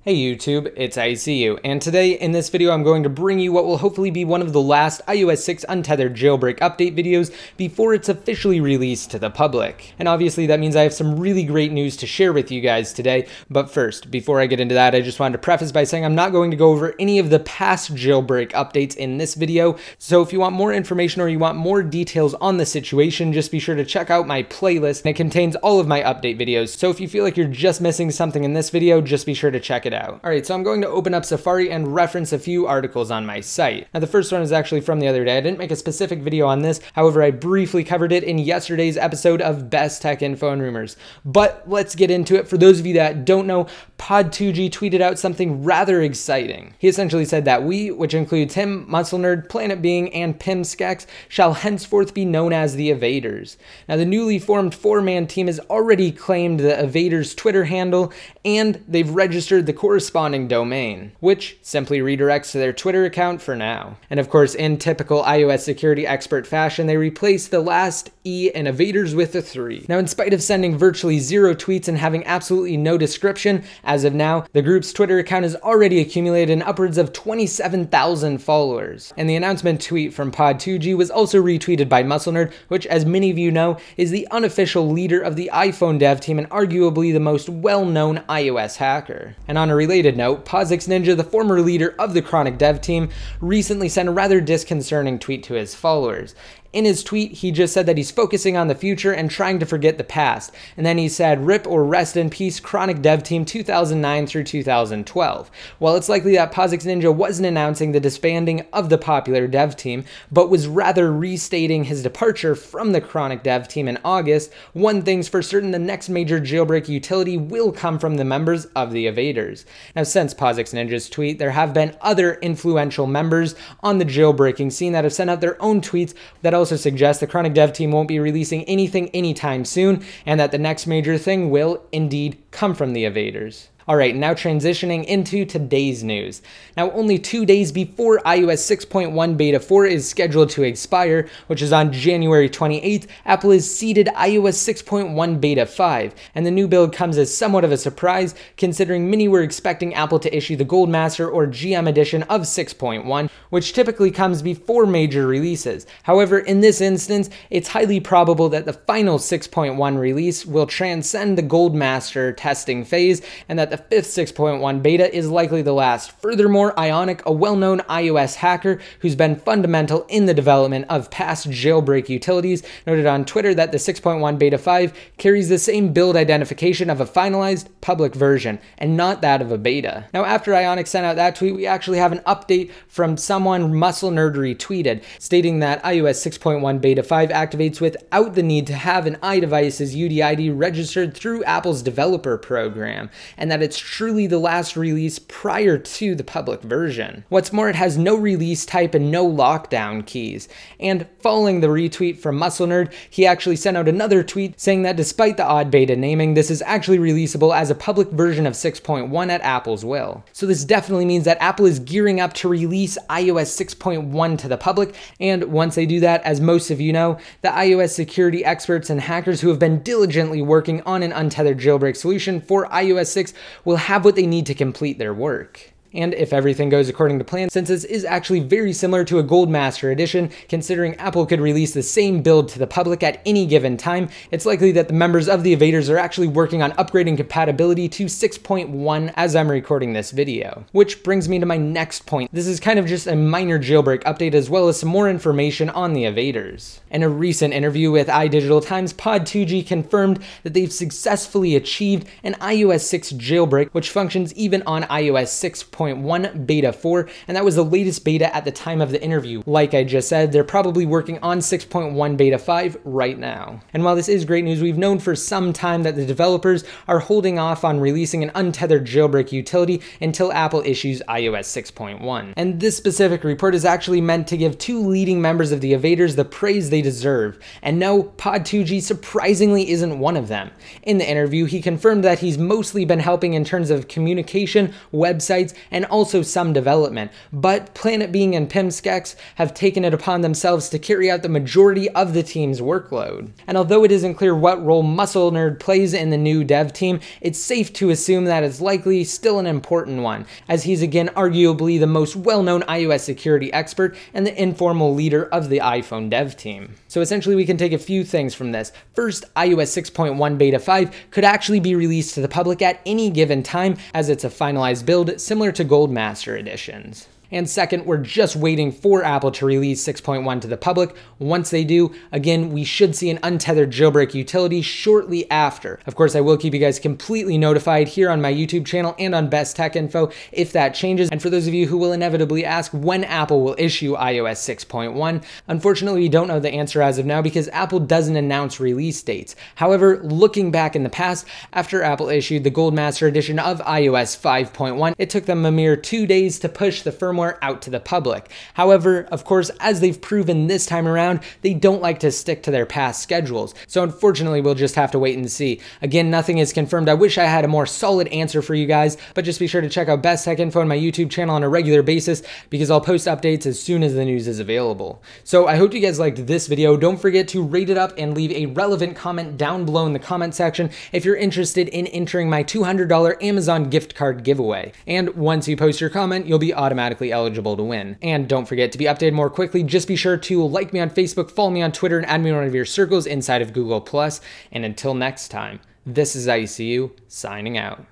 Hey YouTube, it's ICU, and today in this video I'm going to bring you what will hopefully be one of the last iOS 6 Untethered jailbreak update videos before it's officially released to the public. And obviously that means I have some really great news to share with you guys today, but first, before I get into that, I just wanted to preface by saying I'm not going to go over any of the past jailbreak updates in this video, so if you want more information or you want more details on the situation, just be sure to check out my playlist, and it contains all of my update videos, so if you feel like you're just missing something in this video, just be sure to check it out. Alright, so I'm going to open up Safari and reference a few articles on my site. Now the first one is actually from the other day. I didn't make a specific video on this, however I briefly covered it in yesterday's episode of Best Tech Info and Rumors. But let's get into it. For those of you that don't know, Pod2G tweeted out something rather exciting. He essentially said that we, which includes him, Muscle Nerd, Planet Being, and PimSkex, shall henceforth be known as the Evad3rs. Now the newly formed 4-man team has already claimed the Evad3rs Twitter handle, and they've registered the corresponding domain, which simply redirects to their Twitter account for now. And of course, in typical iOS security expert fashion, they replaced the last E in Evad3rs with a 3. Now, in spite of sending virtually 0 tweets and having absolutely no description, as of now, the group's Twitter account has already accumulated in upwards of 27,000 followers. And the announcement tweet from Pod2G was also retweeted by Muscle Nerd, which, as many of you know, is the unofficial leader of the iPhone dev team and arguably the most well-known iOS hacker. And on a related note, PosixNinja, the former leader of the Chronic dev team, recently sent a rather disconcerting tweet to his followers. In his tweet, he just said that he's focusing on the future and trying to forget the past. And then he said, "Rip or rest in peace, Chronic Dev Team 2009 through 2012. While it's likely that PosixNinja wasn't announcing the disbanding of the popular dev team, but was rather restating his departure from the Chronic Dev Team in August, one thing's for certain: the next major jailbreak utility will come from the members of the Evad3rs. Now, since PosixNinja's tweet, there have been other influential members on the jailbreaking scene that have sent out their own tweets that also suggests the Chronic dev team won't be releasing anything anytime soon, and that the next major thing will indeed come from the Evad3rs. Alright, now transitioning into today's news. Now, only 2 days before iOS 6.1 Beta 4 is scheduled to expire, which is on January 28th, Apple has seeded iOS 6.1 Beta 5, and the new build comes as somewhat of a surprise, considering many were expecting Apple to issue the Gold Master or GM edition of 6.1, which typically comes before major releases. However, in this instance, it's highly probable that the final 6.1 release will transcend the Gold Master testing phase, and that the 5th 6.1 beta is likely the last. Furthermore, Ionic, a well-known iOS hacker who's been fundamental in the development of past jailbreak utilities, noted on Twitter that the 6.1 Beta 5 carries the same build identification of a finalized public version, and not that of a beta. Now, after Ionic sent out that tweet, we actually have an update from someone Muscle Nerd retweeted, stating that iOS 6.1 Beta 5 activates without the need to have an iDevice's UDID registered through Apple's developer program, and that it's truly the last release prior to the public version. What's more, it has no release type and no lockdown keys. And following the retweet from Muscle Nerd, he actually sent out another tweet saying that despite the odd beta naming, this is actually releasable as a public version of 6.1 at Apple's will. So this definitely means that Apple is gearing up to release iOS 6.1 to the public, and once they do that, as most of you know, the iOS security experts and hackers who have been diligently working on an untethered jailbreak solution for iOS 6 will have what they need to complete their work. And if everything goes according to plan, since this is actually very similar to a Gold Master edition, considering Apple could release the same build to the public at any given time, it's likely that the members of the Evad3rs are actually working on upgrading compatibility to 6.1 as I'm recording this video. Which brings me to my next point. This is kind of just a minor jailbreak update as well as some more information on the Evad3rs. In a recent interview with iDigital Times, Pod2G confirmed that they've successfully achieved an iOS 6 jailbreak, which functions even on iOS 6.1 Beta 4, and that was the latest beta at the time of the interview. Like I just said, they're probably working on 6.1 Beta 5 right now. And while this is great news, we've known for some time that the developers are holding off on releasing an untethered jailbreak utility until Apple issues iOS 6.1. And this specific report is actually meant to give two leading members of the Evad3rs the praise they deserve. And no, Pod2G surprisingly isn't one of them. In the interview, he confirmed that he's mostly been helping in terms of communication, websites, and also some development, but Planet Being and PimSkex have taken it upon themselves to carry out the majority of the team's workload. And although it isn't clear what role Muscle Nerd plays in the new dev team, it's safe to assume that it's likely still an important one, as he's again arguably the most well-known iOS security expert and the informal leader of the iPhone dev team. So essentially we can take a few things from this. First, iOS 6.1 Beta 5 could actually be released to the public at any given time, as it's a finalized build similar to Gold Master editions. And second, we're just waiting for Apple to release 6.1 to the public. Once they do, again, we should see an untethered jailbreak utility shortly after. Of course, I will keep you guys completely notified here on my YouTube channel and on Best Tech Info if that changes. And for those of you who will inevitably ask when Apple will issue iOS 6.1, unfortunately, we don't know the answer as of now because Apple doesn't announce release dates. However, looking back in the past, after Apple issued the Gold Master edition of iOS 5.1, it took them a mere 2 days to push the firmware out to the public. However, of course, as they've proven this time around, they don't like to stick to their past schedules. So unfortunately, we'll just have to wait and see. Again, nothing is confirmed. I wish I had a more solid answer for you guys, but just be sure to check out Best Tech Info on my YouTube channel on a regular basis because I'll post updates as soon as the news is available. So I hope you guys liked this video. Don't forget to rate it up and leave a relevant comment down below in the comment section if you're interested in entering my $200 Amazon gift card giveaway. And once you post your comment, you'll be automatically eligible to win. And don't forget to be updated more quickly. Just be sure to like me on Facebook, follow me on Twitter, and add me in one of your circles inside of Google+. And until next time, this is ICU signing out.